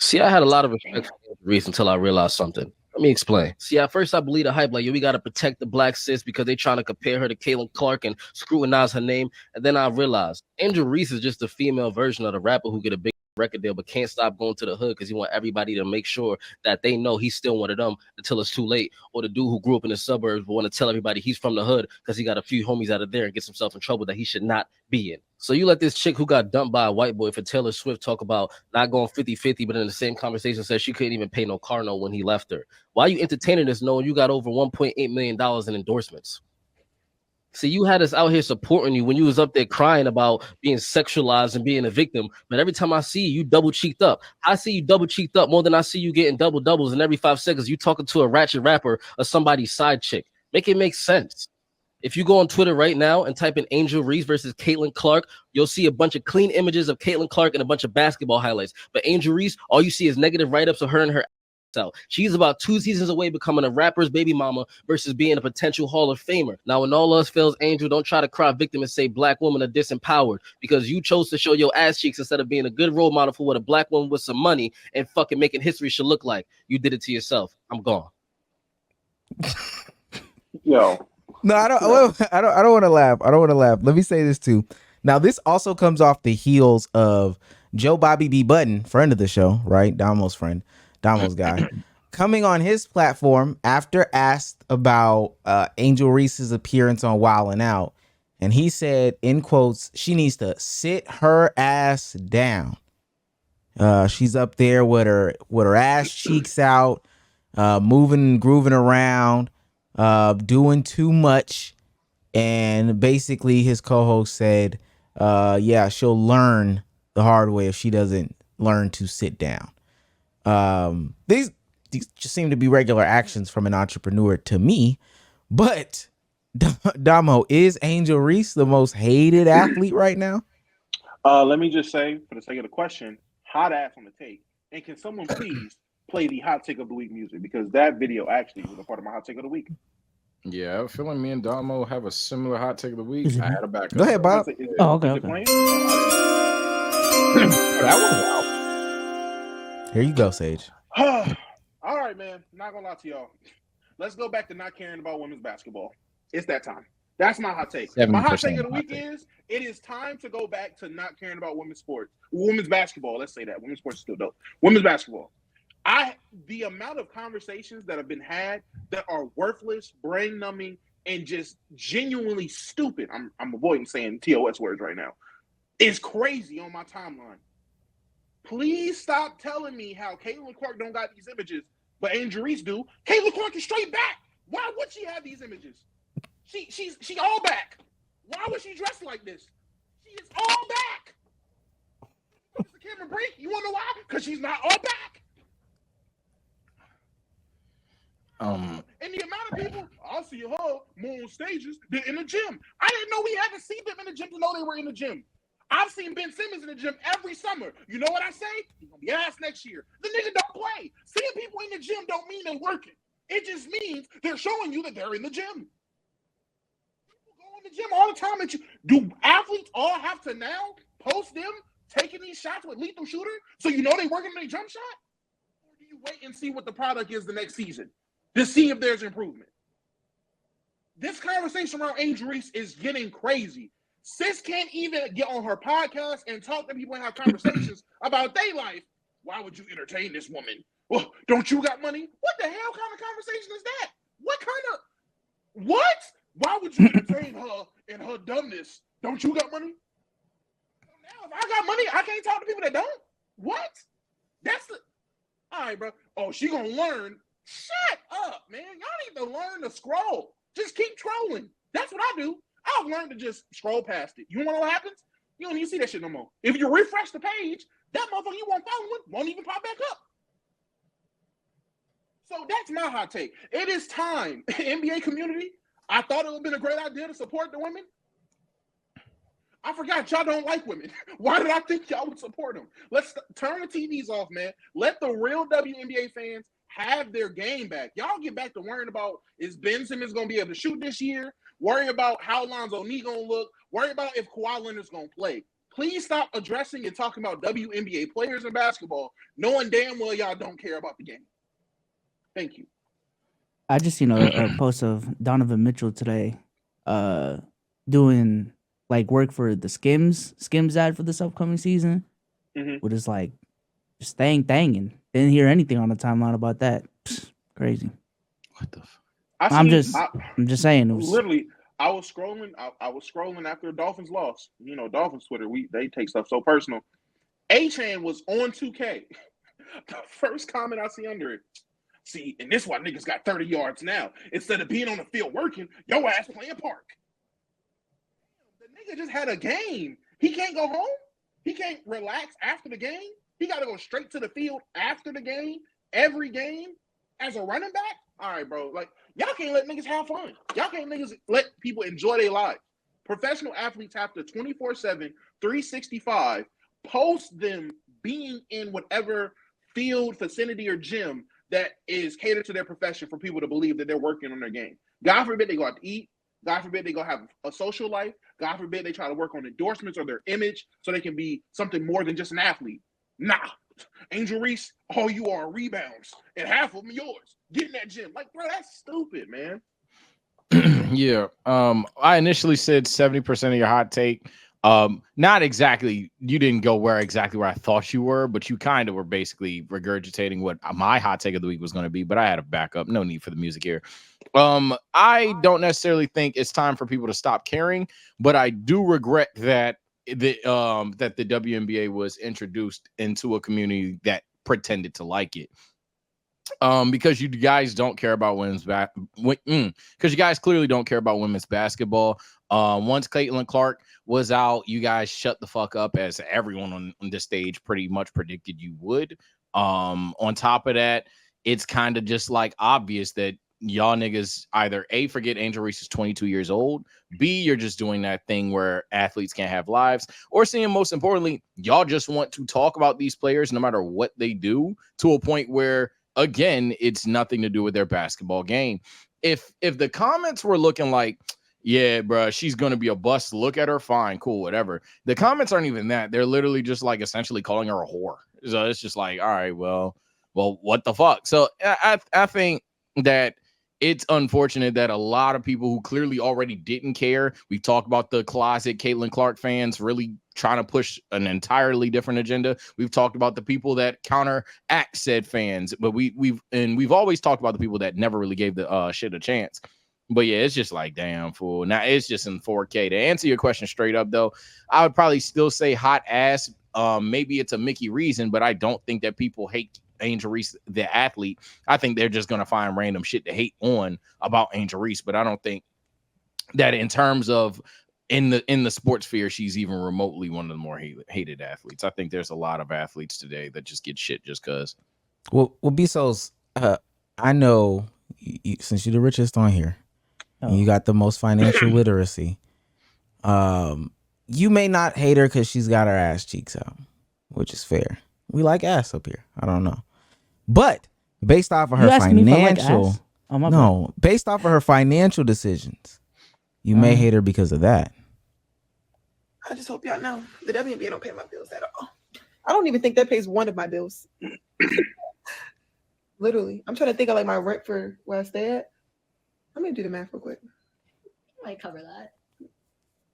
See, I had a lot of respect for Reese until I realized something. Let me explain. See, at first I believe the hype, like, yo, we gotta protect the black sis because they trying to compare her to Caitlin Clark and scrutinize her name. And then I realized Angel Reese is just the female version of the rapper who get a big record deal but can't stop going to the hood because he want everybody to make sure that they know he's still one of them until it's too late. Or the dude who grew up in the suburbs but want to tell everybody he's from the hood because he got a few homies out of there and gets himself in trouble that he should not be in. So you let this chick who got dumped by a white boy for Taylor Swift talk about not going 50-50, but in the same conversation says she couldn't even pay no car note when he left her. Why are you entertaining this knowing you got over $1.8 million in endorsements? See, you had us out here supporting you when you was up there crying about being sexualized and being a victim. But every time I see you, you double cheeked up. I see you double cheeked up more than I see you getting double doubles. And every 5 seconds, you talking to a ratchet rapper or somebody's side chick. Make it make sense. If you go on Twitter right now and type in Angel Reese versus Caitlin Clark, you'll see a bunch of clean images of Caitlin Clark and a bunch of basketball highlights. But Angel Reese, all you see is negative write-ups of her and her out. She's about 2 seasons away becoming a rapper's baby mama versus being a potential Hall of Famer. Now, when all else fails, Angel, don't try to cry victim and say black women are disempowered because you chose to show your ass cheeks instead of being a good role model for what a black woman with some money and fucking making history should look like. You did it to yourself. I'm gone. Yo. No, I don't. I don't want to laugh. I don't want to laugh. Let me say this too. Now, this also comes off the heels of Joe Bobby B. Button, friend of the show, right? Damo's friend, Damo's guy, coming on his platform after asked about Angel Reese's appearance on Wild 'N Out, and he said, in quotes, she needs to sit her ass down. She's up there with her ass cheeks out, moving and grooving around. Doing too much, and basically his co-host said, yeah, she'll learn the hard way if she doesn't learn to sit down. These just seem to be regular actions from an entrepreneur to me, but Damo, is Angel Reese the most hated athlete right now? Let me just say, for the sake of the question, hot ass on the take, and can someone please play the hot take of the week music, because that video actually was a part of my hot take of the week. Yeah, I have a feeling me and Damo have a similar hot take of the week. I had a backup. Go ahead, Bob. Okay. Okay. That Here you go, Sage. All right, man. Not gonna lie to y'all. Let's go back to not caring about women's basketball. It's that time. That's my hot take. My hot take of the week is it is time to go back to not caring about women's sports. Women's basketball, let's say that. Women's sports is still dope. Women's basketball. The amount of conversations that have been had that are worthless, brain numbing, and just genuinely stupid. I'm avoiding saying TOS words right now. Is crazy on my timeline. Please stop telling me how Caitlin Clark don't got these images, but Angel Reese do. Caitlin Clark is straight back. Why would she have these images? She all back. Why would she dress like this? She is all back. Mr. Cameron Brink, you want to know why? Because she's not all back. And the amount of people, I'll see her more on stages than in the gym. I didn't know we had to see them in the gym to know they were in the gym. I've seen Ben Simmons in the gym every summer. You know what I say? He's going to be ass next year. The nigga don't play. Seeing people in the gym don't mean they're working. It just means they're showing you that they're in the gym. People go in the gym all the time. Do athletes all have to now post them taking these shots with lethal shooter so you know they working on their jump shot? Or do you wait and see what the product is the next season to see if there's improvement? This conversation around Angel Reese is getting crazy. Sis can't even get on her podcast and talk to people and have conversations about their life. Why would you entertain this woman? Well, don't you got money? What the hell kind of conversation is that? What? Why would you entertain her and her dumbness? Don't you got money? Now, if I got money, I can't talk to people that don't? What? All right, bro. Oh, she gonna learn. Shut up, man. Y'all need to learn to scroll. Just keep trolling. That's what I do. I've learned to just scroll past it. You want to know what happens? You don't even see that shit no more. If you refresh the page, that motherfucker you won't follow won't even pop back up. So that's my hot take. It is time. NBA community, I thought it would have been a great idea to support the women. I forgot y'all don't like women. Why did I think y'all would support them? Let's turn the TVs off, man. Let the real WNBA fans have their game back. Y'all get back to worrying about, is Ben Simmons going to be able to shoot this year? Worry about how Lonzo Neal going to look. Worry about if Kawhi Leonard's going to play. Please stop addressing and talking about WNBA players in basketball, knowing damn well y'all don't care about the game. Thank you. I just seen a post of Donovan Mitchell today, doing like work for the Skims ad for this upcoming season, which is like just thanging. Didn't hear anything on the timeline about that. Psst, crazy. What the? I'm just saying. It was, literally, I was scrolling. I was scrolling after the Dolphins lost. You know, Dolphins Twitter, they take stuff so personal. A-Chan was on 2K. The first comment I see under it. See, and this why niggas got 30 yards now. Instead of being on the field working, your ass playing park. The nigga just had a game. He can't go home. He can't relax after the game. He got to go straight to the field after the game, every game, as a running back. All right, bro. Like, y'all can't let niggas have fun. Y'all can't let people enjoy their lives. Professional athletes have to 24/7, 365 post them being in whatever field, vicinity, or gym that is catered to their profession for people to believe that they're working on their game. God forbid they go out to eat. God forbid they go have a social life. God forbid they try to work on endorsements or their image so they can be something more than just an athlete. Nah. Angel Reese, all you are rebounds, and half of them yours. Get in that gym. Like, bro, that's stupid, man. Yeah. I initially said 70% of your hot take. Not exactly, you didn't go exactly where I thought you were, but you kind of were basically regurgitating what my hot take of the week was going to be, but I had a backup. No need for the music here. I don't necessarily think it's time for people to stop caring, but I do regret that the WNBA was introduced into a community that pretended to like it. Because you guys don't care about because you guys clearly don't care about women's basketball. Once Caitlin Clark was out, you guys shut the fuck up, as everyone on this stage pretty much predicted you would. On top of that, it's kind of just like obvious that y'all niggas either A, forget Angel Reese is 22 years old, B, you're just doing that thing where athletes can't have lives, or seeing most importantly, y'all just want to talk about these players no matter what they do, to a point where, again, it's nothing to do with their basketball game. If the comments were looking like, yeah, bro, she's going to be a bust, look at her, fine, cool, whatever. The comments aren't even that. They're literally just like essentially calling her a whore. So it's just like, all right, well, what the fuck? So I think that it's unfortunate that a lot of people who clearly already didn't care. We talked about the closet Caitlin Clark fans really trying to push an entirely different agenda. We've talked about the people that counteract said fans, but we've always talked about the people that never really gave the shit a chance. But yeah, it's just like, damn, fool. Now it's just in 4K. To answer your question straight up, though, I would probably still say hot ass. Maybe it's a Mickey reason, but I don't think that people hate Angel Reese, the athlete. I think they're just going to find random shit to hate on about Angel Reese, but I don't think that in terms of in the sports sphere, she's even remotely one of the more hated athletes. I think there's a lot of athletes today that just get shit just because. Well, Bezos, I know since you're the richest on here, and you got the most financial literacy. You may not hate her because she's got her ass cheeks out, which is fair. We like ass up here. I don't know. But based off of her financial, based off of her financial decisions, you may hate her because of that. I just hope y'all know the WNBA don't pay my bills at all. I don't even think that pays one of my bills. Literally. I'm trying to think of like my rent for where I stay at. I'm gonna do the math real quick. Might cover that.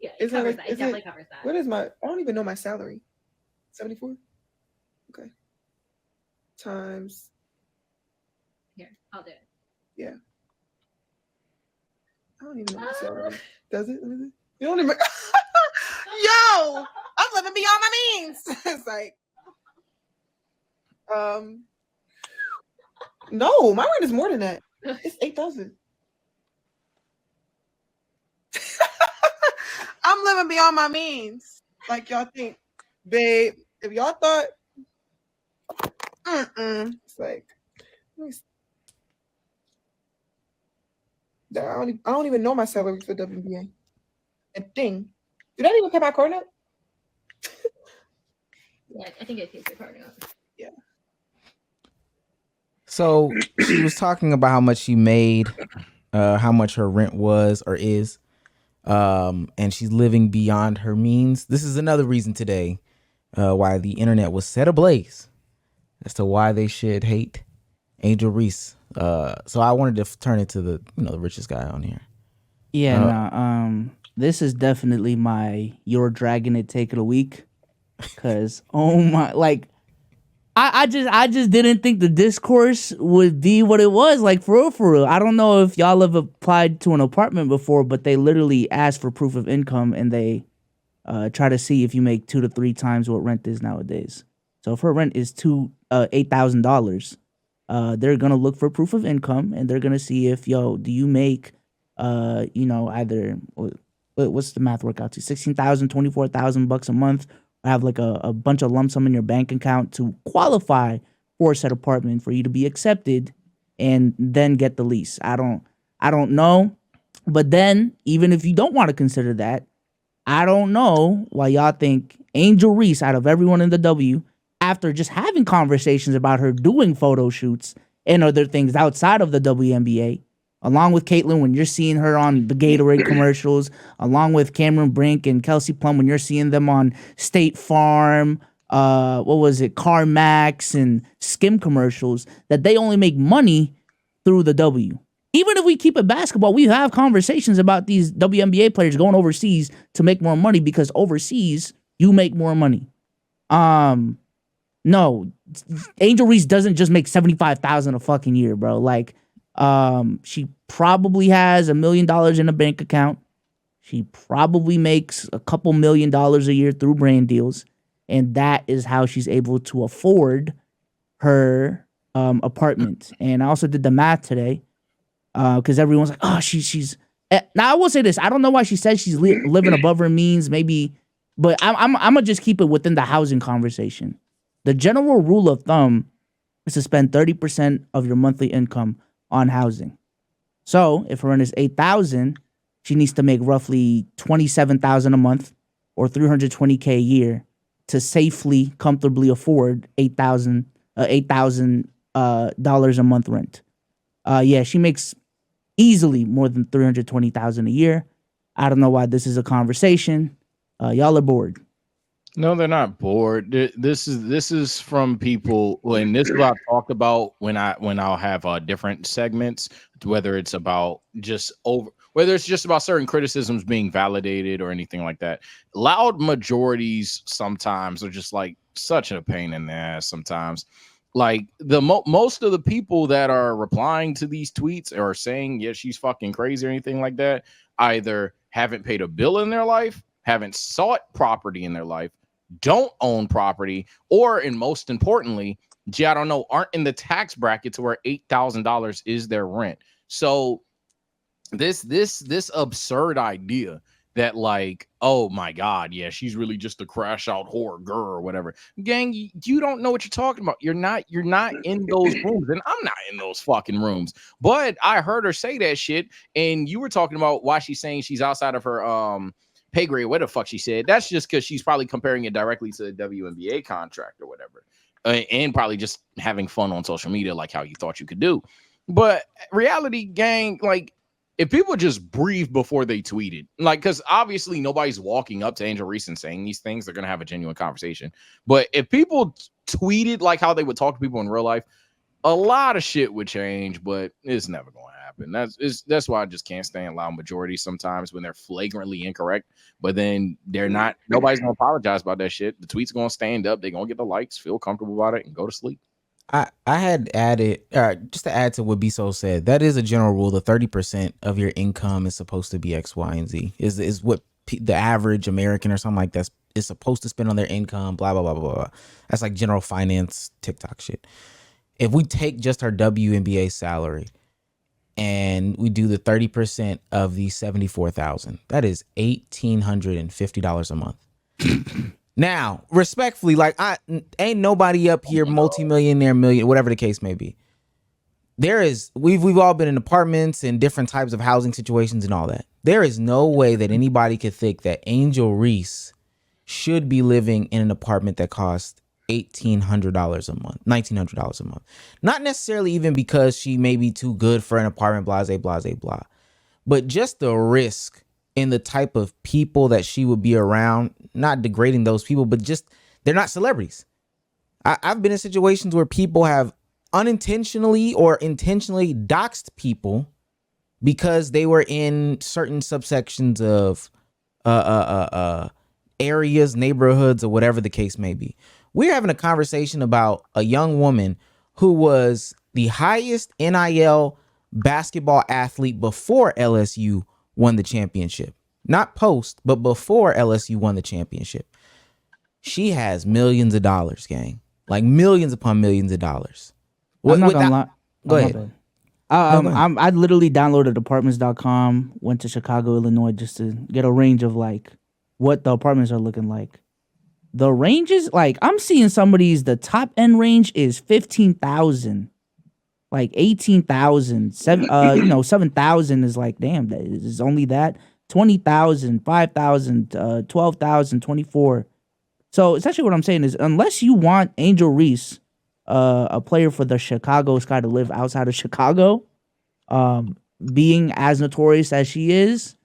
Yeah, it covers that. It definitely covers that. What is I don't even know my salary. 74? Okay. Times. Here, I'll do it. Yeah. I don't even know my salary. Does it? You don't even. Yo! I'm living beyond my means. It's like. No, my rent is more than that. It's 8,000. I'm living beyond my means. Like y'all think, babe. If y'all thought, it's like, I don't even know my salary for WNBA. A thing. Did I even pay my car note? Yeah, I think I paid your car note. Yeah. So she was talking about how much she made, how much her rent was or is. and she's living beyond her means. This is another reason today why the internet was set ablaze as to why they should hate Angel Reese. So I wanted to turn it to the richest guy on here. Yeah, this is definitely my "you're dragging it, take it a week," because oh my, like I just didn't think the discourse would be what it was. Like for real. I don't know if y'all have applied to an apartment before, but they literally ask for proof of income and they try to see if you make 2 to 3 times what rent is nowadays. So if her rent is $8,000, they're gonna look for proof of income and they're gonna see if do you make either what's the math work out to 16,000, 24,000 bucks a month, or have like a bunch of lump sum in your bank account to qualify for said apartment for you to be accepted and then get the lease. I don't know. But then even if you don't want to consider that, I don't know why y'all think Angel Reese, out of everyone in the W, after just having conversations about her doing photo shoots and other things outside of the WNBA, along with Caitlyn when you're seeing her on the Gatorade commercials, along with Cameron Brink and Kelsey Plum when you're seeing them on State Farm, CarMax and Skim commercials, that they only make money through the W. Even if we keep it basketball, we have conversations about these WNBA players going overseas to make more money because overseas you make more money. No, Angel Reese doesn't just make $75,000 a fucking year, bro. Like, she probably has $1 million in a bank account. She probably makes a couple $1 million a year through brand deals, and that is how she's able to afford her apartment. And I also did the math today. Because everyone's like, oh, she's. Now I will say this: I don't know why she says she's living above her means, maybe, but I'm gonna just keep it within the housing conversation. The general rule of thumb is to spend 30% of your monthly income on housing. So if her rent is $8,000, she needs to make roughly $27,000 a month, or $320K a year, to safely, comfortably afford $8,000 dollars a month rent. Yeah, she makes easily more than $320,000 a year. I don't know why this is a conversation. Y'all are bored. No, they're not bored. This is from people, and this is what I've talked about when I'll have different segments, whether it's about whether it's just about certain criticisms being validated or anything like that. Loud majorities sometimes are just like such a pain in the ass sometimes. Like most of the people that are replying to these tweets or saying, yeah, she's fucking crazy or anything like that, either haven't paid a bill in their life, haven't sought property in their life, don't own property, or, and most importantly, I don't know, aren't in the tax bracket to where $8,000 is their rent. So this absurd idea that, like, oh my God, yeah, she's really just a crash out whore girl or whatever. Gang, you don't know what you're talking about. You're not in those rooms, and I'm not in those fucking rooms. But I heard her say that shit, and you were talking about why she's saying she's outside of her pay grade. What the fuck she said? That's just because she's probably comparing it directly to the WNBA contract or whatever, and probably just having fun on social media, like how you thought you could do. But reality, gang, like, if people just breathe before they tweet it, like, because obviously nobody's walking up to Angel Reese and saying these things, they're going to have a genuine conversation. But if people tweeted like how they would talk to people in real life, a lot of shit would change, but it's never going to happen. That's why I just can't stand loud majorities sometimes when they're flagrantly incorrect, but then they're not, nobody's going to apologize about that shit. The tweet's going to stand up. They're going to get the likes, feel comfortable about it, and go to sleep. I had added, just to add to what Biso said, that is a general rule. The 30% of your income is supposed to be X, Y, and Z. Is what the average American or something like that is supposed to spend on their income. Blah blah blah blah blah. That's like general finance TikTok shit. If we take just her WNBA salary and we do the 30% of the 74,000, that is $1,850 a month. Now, respectfully, like, I ain't nobody up here multimillionaire, million, whatever the case may be. We've all been in apartments and different types of housing situations and all that. There is no way that anybody could think that Angel Reese should be living in an apartment that costs $1,800 a month, $1,900 a month. Not necessarily even because she may be too good for an apartment, blase, blase, blah. But just the risk in the type of people that she would be around, not degrading those people, but just they're not celebrities. I've been in situations where people have unintentionally or intentionally doxed people because they were in certain subsections of areas, neighborhoods, or whatever the case may be. We're having a conversation about a young woman who was the highest NIL basketball athlete before LSU won the championship. Not post, but before LSU won the championship. She has millions of dollars, gang. Like millions upon millions of dollars. I'm not gonna lie. Go my ahead. bad. No, go ahead. I literally downloaded apartments.com, went to Chicago, Illinois, just to get a range of like what the apartments are looking like. The ranges, like I'm seeing some of these, the top end range is 15,000, like 18,000, 7,000 is like, damn, that is only that. 20,000, 5,000, 12,000, 24. So essentially what I'm saying is unless you want Angel Reese, a player for the Chicago Sky, to live outside of Chicago, being as notorious as she is,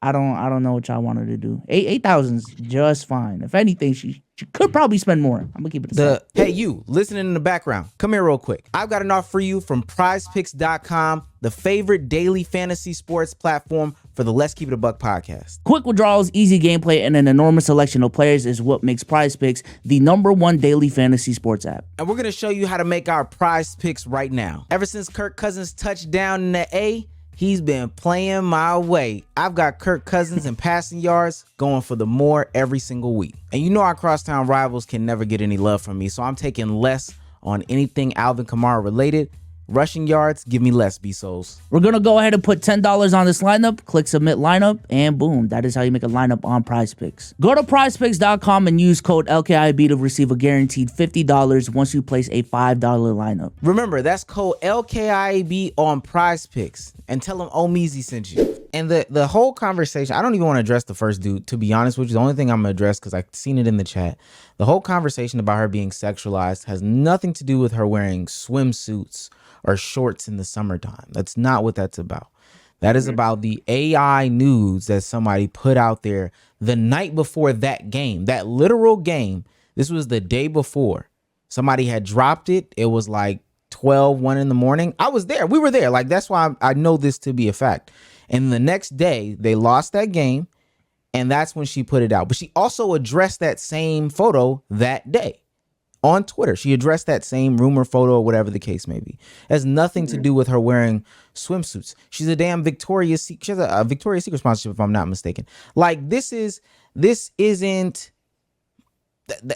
I don't know what y'all want her to do. 8,000's just fine. If anything, she could probably spend more. I'm gonna keep it Hey, you listening in the background, come here real quick. I've got an offer for you from prizepicks.com, the favorite daily fantasy sports platform for the Let's Keep It a Buck podcast. Quick withdrawals, easy gameplay, and an enormous selection of players is what makes Prize Picks the #1 daily fantasy sports app. And we're gonna show you how to make our prize picks right now. Ever since Kirk Cousins touched down in the A, he's been playing my way. I've got Kirk Cousins in passing yards going for the more every single week. And you know our crosstown rivals can never get any love from me, so I'm taking less on anything Alvin Kamara related. Rushing yards, give me less, B-Souls. We're going to go ahead and put $10 on this lineup, click submit lineup, and boom, that is how you make a lineup on Prize Picks. Go to prizepicks.com and use code LKIB to receive a guaranteed $50 once you place a $5 lineup. Remember, that's code LKIB on Prize Picks, and tell them Omeezy sent you. And the whole conversation, I don't even want to address the first dude, to be honest with you. The only thing I'm going to address, because I've seen it in the chat, the whole conversation about her being sexualized has nothing to do with her wearing swimsuits or shorts in the summertime. That's not what that's about. That is about the AI nudes that somebody put out there the night before that game, that literal game. This was the day before. Somebody had dropped it. It was like 1 in the morning. I was there. We were there. Like, that's why I know this to be a fact. And the next day they lost that game. And that's when she put it out. But she also addressed that same photo that day on Twitter. She addressed that same rumor photo or whatever the case may be. It has nothing to do with her wearing swimsuits. She's a damn Victoria's Secret. She has a Victoria's Secret sponsorship, if I'm not mistaken. Like, this isn't.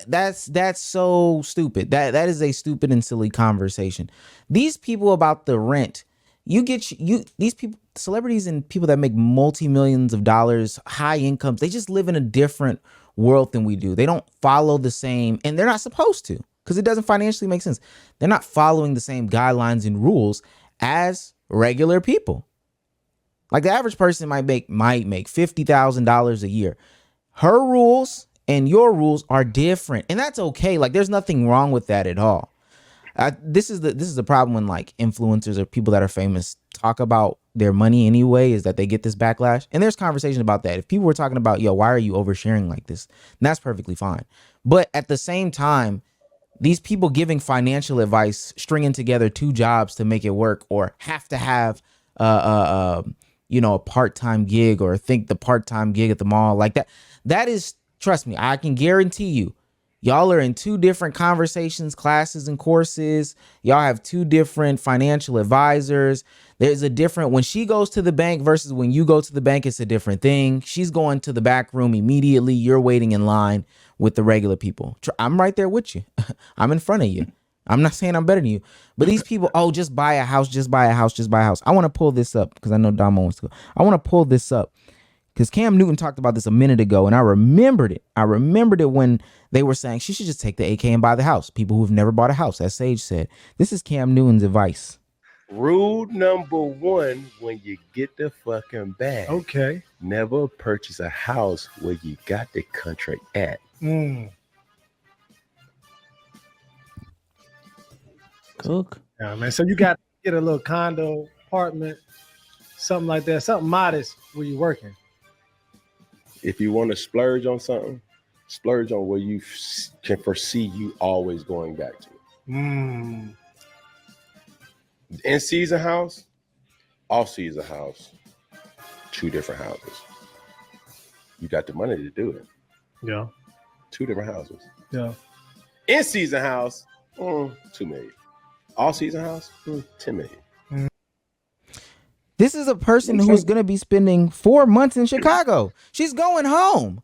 That's so stupid. That is a stupid and silly conversation. These people about the rent, these people, celebrities and people that make multi-millions of dollars, high incomes, they just live in a different world than we do. They don't follow the same, and they're not supposed to, because it doesn't financially make sense. They're not following the same guidelines and rules as regular people. Like, the average person might make $50,000 a year. Her rules and your rules are different, and that's okay. Like, there's nothing wrong with that at all. This is the problem when like influencers or people that are famous talk about their money anyway, is that they get this backlash. And there's conversation about that. If people were talking about, yo, why are you oversharing like this? And that's perfectly fine. But at the same time, these people giving financial advice, stringing together 2 jobs to make it work, or have to have a part-time gig, or think the part-time gig at the mall, like that is, trust me, I can guarantee you, y'all are in 2 different conversations, classes, and courses. Y'all have 2 different financial advisors. There's a different, when she goes to the bank versus when you go to the bank, it's a different thing. She's going to the back room immediately. You're waiting in line with the regular people. I'm right there with you. I'm in front of you. I'm not saying I'm better than you, but these people, just buy a house, just buy a house, just buy a house. I want to pull this up because I know Damo wants to go. I want to pull this up because Cam Newton talked about this a minute ago, and I remembered it. I remembered it when they were saying she should just take the AK and buy the house. People who've never bought a house, as Sage said. This is Cam Newton's advice. Rule number 1 when you get the fucking bag. Okay. Never purchase a house where you got the contract at. Cook. Yeah, man. So you got to get a little condo, apartment, something like that, something modest where you're working. If you want to splurge on something, splurge on where you can foresee you always going back to. In-season house, off-season house, 2 different houses. You got the money to do it. Yeah. 2 different houses. Yeah. In-season house, 2 million. All-season house, 10 million. This is a person who's going to be spending 4 months in Chicago. She's going home.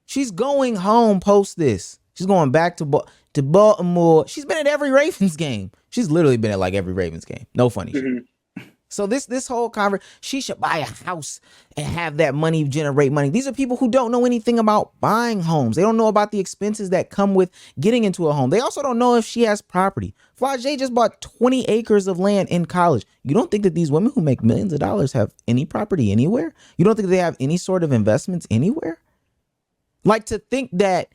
She's going home post this. She's going back to Baltimore. She's been at every Ravens game. She's literally been at like every Ravens game. No funny shit. So this whole conversation, she should buy a house and have that money generate money. These are people who don't know anything about buying homes. They don't know about the expenses that come with getting into a home. They also don't know if she has property. Flau'jae just bought 20 acres of land in college. You don't think that these women who make millions of dollars have any property anywhere? You don't think they have any sort of investments anywhere? Like, to think that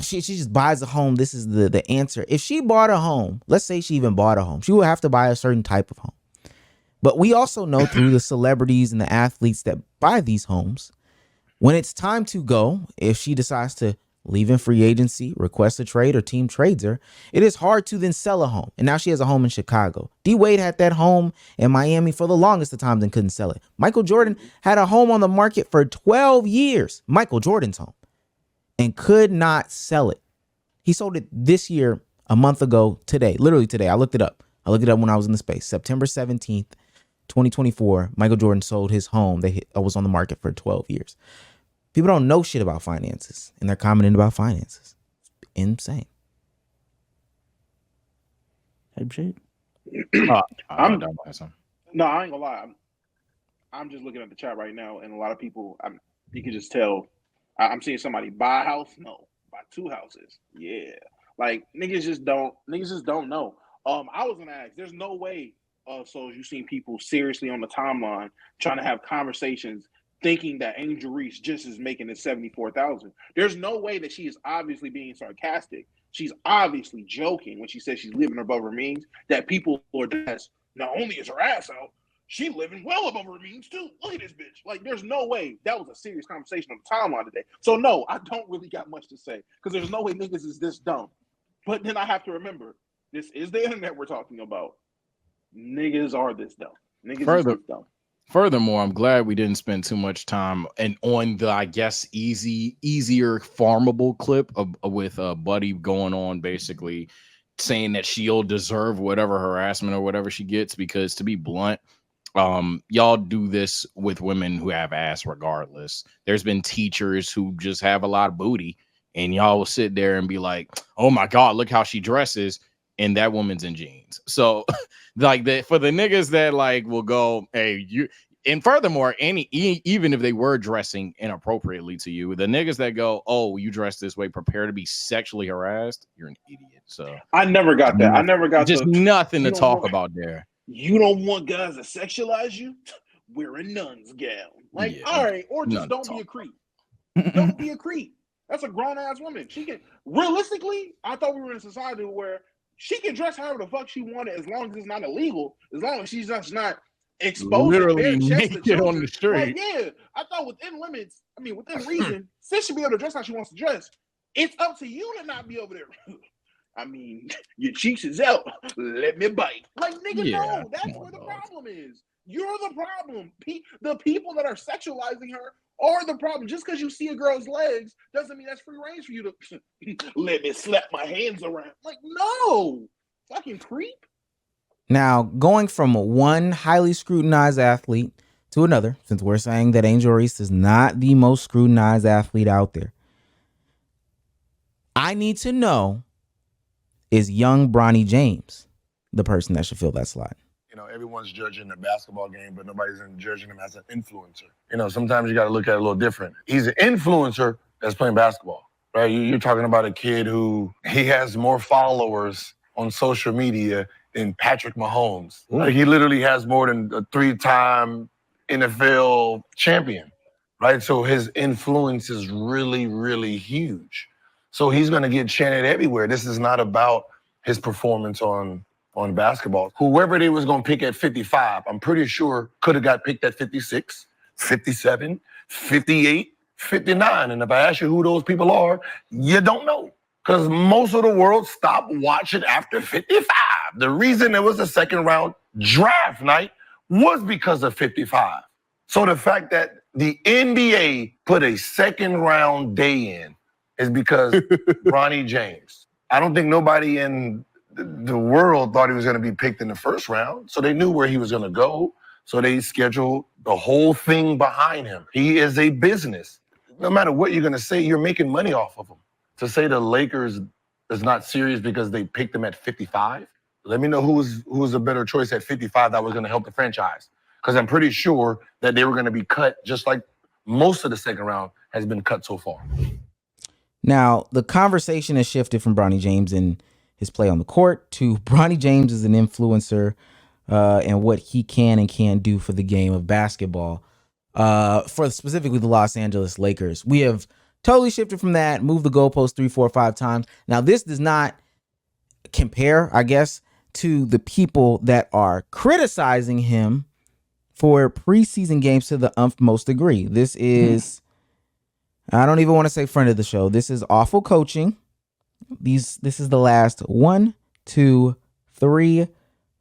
she just buys a home, this is the answer. If she bought a home, let's say she even bought a home, she would have to buy a certain type of home. But we also know through the celebrities and the athletes that buy these homes, when it's time to go, if she decides to leave in free agency, request a trade, or team trades her, it is hard to then sell a home. And now she has a home in Chicago. D-Wade had that home in Miami for the longest of times and couldn't sell it. Michael Jordan had a home on the market for 12 years, Michael Jordan's home, and could not sell it. He sold it this year, a month ago, today, literally today. I looked it up. When I was in the space. September 17th. 2024, Michael Jordan sold his home that was on the market for 12 years. People don't know shit about finances, and they're commenting about finances. It's insane. Type shit. No, I ain't gonna lie. I'm just looking at the chat right now, and a lot of people, you can just tell. I'm seeing somebody buy a house. No, buy 2 houses. Yeah, like niggas just don't know. I was gonna ask. There's no way. So you've seen people seriously on the timeline trying to have conversations thinking that Angel Reese just is making it 74,000. There's no way that she is obviously being sarcastic. She's obviously joking when she says she's living above her means, that people are just, not only is her ass out, she living well above her means too. Look at this bitch. Like, there's no way that was a serious conversation on the timeline today. So no, I don't really got much to say because there's no way niggas is this dumb. But then I have to remember, this is the internet we're talking about. Niggas are this dumb. Niggas is this dumb. Furthermore, I'm glad we didn't spend too much time on the, I guess, easier farmable clip with Buddy going on basically saying that she'll deserve whatever harassment or whatever she gets, because to be blunt, y'all do this with women who have ass regardless. There's been teachers who just have a lot of booty, and y'all will sit there and be like, oh my God, look how she dresses. And that woman's in jeans. So like for the niggas that like will go, hey, you, and furthermore, even if they were dressing inappropriately to you, the niggas that go, oh, you dress this way, prepare to be sexually harassed, you're an idiot. So I never got that. I never got just nothing to talk about there. You don't want guys to sexualize you? Wear a nun's gown. Like, yeah, all right, or just don't be a creep. Don't be a creep. That's a grown ass woman. She can realistically, I thought we were in a society where she can dress however the fuck she wanted as long as it's not illegal, as long as she's just not exposed literally naked on the street. Like, yeah, I thought within limits, within reason, sis should be able to dress how she wants to dress. It's up to you to not be over there. Your cheeks is out. Let me bite. Like, nigga, no, that's where the problem is. You're the problem. The people that are sexualizing her are the problem. Just because you see a girl's legs doesn't mean that's free range for you to let me slap my hands around. Like, no, fucking creep. Now, going from one highly scrutinized athlete to another, since we're saying that Angel Reese is not the most scrutinized athlete out there, I need to know, is young Bronny James the person that should fill that slot? You know, everyone's judging the basketball game, but nobody's judging him as an influencer. You know, sometimes you got to look at it a little different. He's an influencer that's playing basketball, right? You're talking about a kid who he has more followers on social media than Patrick Mahomes. Like, he literally has more than a 3-time NFL champion, right? So his influence is really, really huge. So he's going to get chanted everywhere. This is not about his performance on basketball. Whoever they was going to pick at 55, I'm pretty sure could have got picked at 56, 57, 58, 59. And if I ask you who those people are, you don't know. Because most of the world stopped watching after 55. The reason there was a second round draft night was because of 55. So the fact that the NBA put a second round day in is because Bronny James. I don't think nobody in the world thought he was going to be picked in the first round. So they knew where he was going to go. So they scheduled the whole thing behind him. He is a business. No matter what you're going to say, you're making money off of him. To say the Lakers is not serious because they picked him at 55, let me know who's a better choice at 55 that was going to help the franchise. Because I'm pretty sure that they were going to be cut just like most of the second round has been cut so far. Now, the conversation has shifted from Bronny James and his play on the court to Bronny James as an influencer and what he can and can't do for the game of basketball, for specifically the Los Angeles Lakers. We have totally shifted from that, moved the goalpost 3, 4, 5 times. Now, this does not compare, I guess, to the people that are criticizing him for preseason games to the most degree. This is, I don't even want to say friend of the show. This is awful coaching. This is the last 1, 2, 3,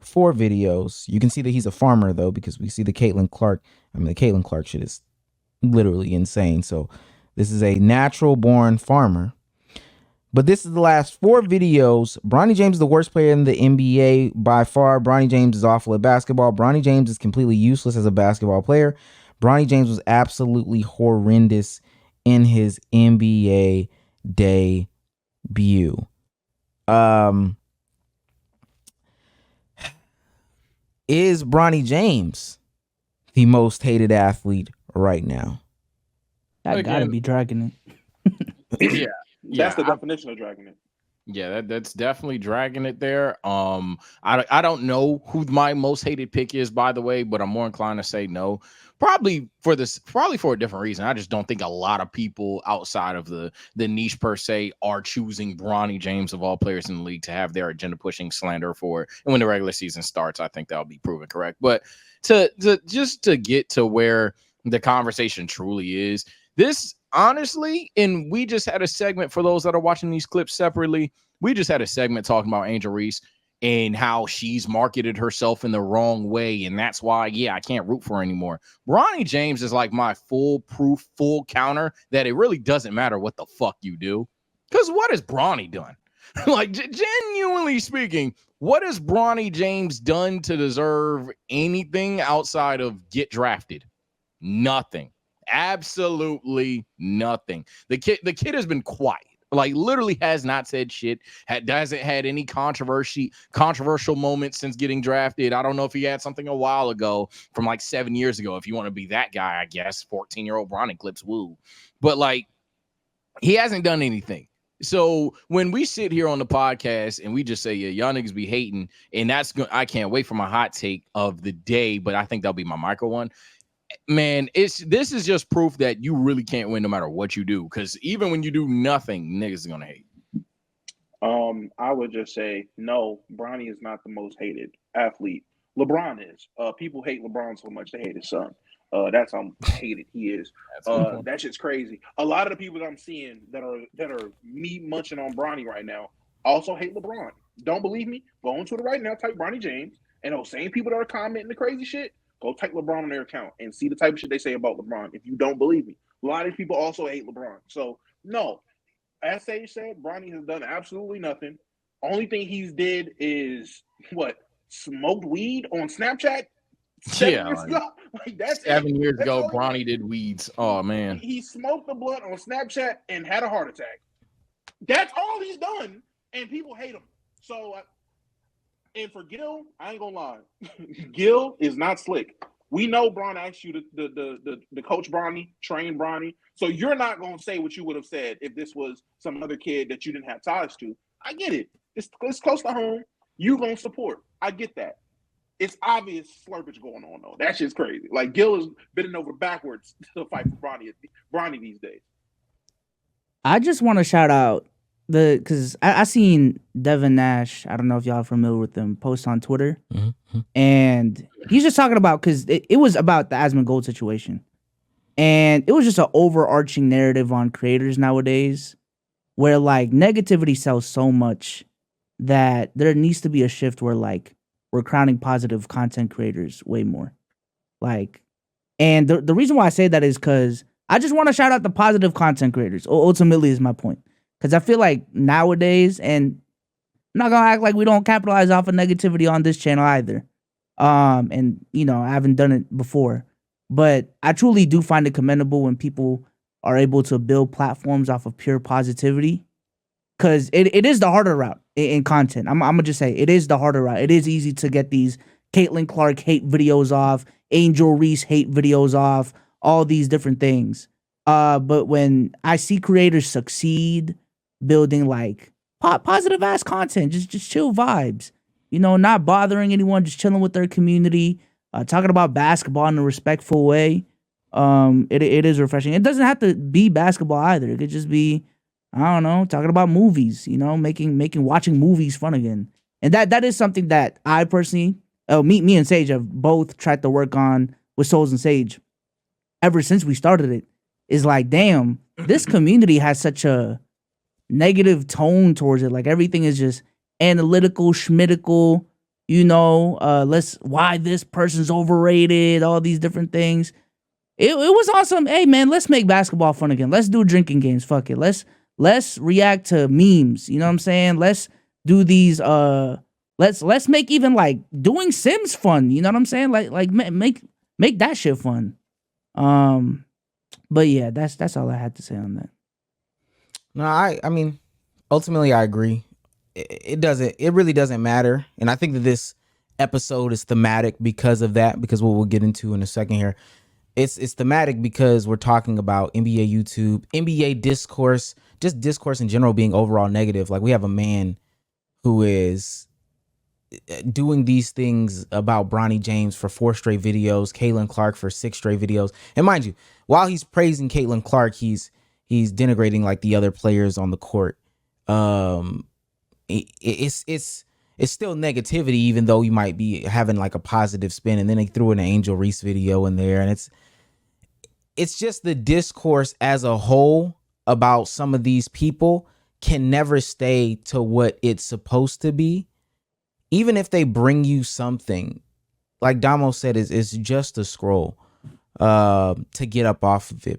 4 videos. You can see that he's a farmer, though, because we see the Caitlin Clark. I mean, the Caitlin Clark shit is literally insane. So this is a natural-born farmer. But this is the last 4 videos. Bronny James is the worst player in the NBA by far. Bronny James is awful at basketball. Bronny James is completely useless as a basketball player. Bronny James was absolutely horrendous in his NBA debut. Is Bronny James the most hated athlete right now? I gotta be dragging Yeah. That's the definition of dragging it. Yeah, that's definitely dragging it there. I don't know who my most hated pick is, by the way, but I'm more inclined to say no. Probably for a different reason. I just don't think a lot of people outside of the niche per se are choosing Bronny James of all players in the league to have their agenda pushing slander for. And when the regular season starts, I think that'll be proven correct. But to get to where the conversation truly is, this honestly, and we just had a segment for those that are watching these clips separately. We just had a segment talking about Angel Reese and how she's marketed herself in the wrong way. And that's why, I can't root for her anymore. Bronny James is like my full counter that it really doesn't matter what the fuck you do. Because what has Bronny done? Like, genuinely speaking, what has Bronny James done to deserve anything outside of get drafted? Nothing. Absolutely nothing. The kid has been quiet. Like, literally has not said shit. Hasn't had any controversial moments since getting drafted. I don't know if he had something a while ago from like 7 years ago. If you want to be that guy, I guess 14-year-old Bronny clips, woo. But like, he hasn't done anything. So when we sit here on the podcast and we just say, y'all niggas be hating, and that's good. I can't wait for my hot take of the day, but I think that'll be my micro one. Man, this is just proof that you really can't win no matter what you do. Because even when you do nothing, niggas are gonna hate. I would just say no. Bronny is not the most hated athlete. LeBron is. People hate LeBron so much they hate his son. That's how hated he is. That shit's crazy. A lot of the people that I'm seeing that are me munching on Bronny right now also hate LeBron. Don't believe me? Go on Twitter right now, type Bronny James, and those same people that are commenting the crazy shit, go type LeBron on their account and see the type of shit they say about LeBron. If you don't believe me, a lot of these people also hate LeBron. So no, as Sage said, Bronny has done absolutely nothing. Only thing he's did is smoked weed on Snapchat. 7 years ago. Like, that's 7 years that's ago, Bronny did weeds. Oh man, he smoked the blunt on Snapchat and had a heart attack. That's all he's done, and people hate him. So. And for Gil, I ain't gonna lie, Gil is not slick. We know Bron asked you the coach Bronny, train Bronny, so you're not gonna say what you would have said if this was some other kid that you didn't have ties to. I get it. It's close to home. You gonna support. I get that. It's obvious slurpage going on though. That shit's crazy. Like, Gil is bending over backwards to fight for Bronny these days. I just want to shout out because I seen Devin Nash. I don't know if y'all are familiar with him. Post on Twitter, and he's just talking about because it was about the Asmongold situation, And it was just an overarching narrative on creators nowadays where like negativity sells so much that there needs to be a shift where like we're crowning positive content creators way more. Like, and the reason why I say that is because I just want to shout out the positive content creators. Ultimately, is my point. Because I feel like nowadays, and I'm not gonna act like we don't capitalize off of negativity on this channel either. And you know, I haven't done it before, but I truly do find it commendable when people are able to build platforms off of pure positivity. Because it is the harder route in content. I'm gonna just say it is the harder route. It is easy to get these Caitlin Clark hate videos off, Angel Reese hate videos off, all these different things. But when I see creators succeed building like positive ass content, just chill vibes, you know, not bothering anyone, just chilling with their community, talking about basketball in a respectful way. It is refreshing. It doesn't have to be basketball either. It could just be, I don't know, talking about movies, you know, making watching movies fun again. And that is something that I personally, me and Sage have both tried to work on with Souls and Sage ever since we started it. Is like, damn, this community has such a negative tone towards it. Like everything is just analytical, schmitical, you know, why this person's overrated, all these different things. It was awesome. Hey man, let's make basketball fun again. Let's do drinking games. Fuck it. Let's react to memes. You know what I'm saying? Let's do these let's make even like doing Sims fun. You know what I'm saying? Like make that shit fun. But yeah, that's all I had to say on that. No, I mean, ultimately I agree. It really doesn't matter. And I think that this episode is thematic because of that, because what we'll get into in a second here. It's thematic because we're talking about NBA YouTube, NBA discourse, just discourse in general being overall negative. Like we have a man who is doing these things about Bronny James for 4 straight videos, Caitlin Clark for 6 straight videos. And mind you, while he's praising Caitlin Clark, he's denigrating like the other players on the court. It's still negativity, even though you might be having like a positive spin. And then they threw an Angel Reese video in there, and it's just the discourse as a whole about some of these people can never stay to what it's supposed to be. Even if they bring you something, like Damo said, is just a scroll to get up off of it.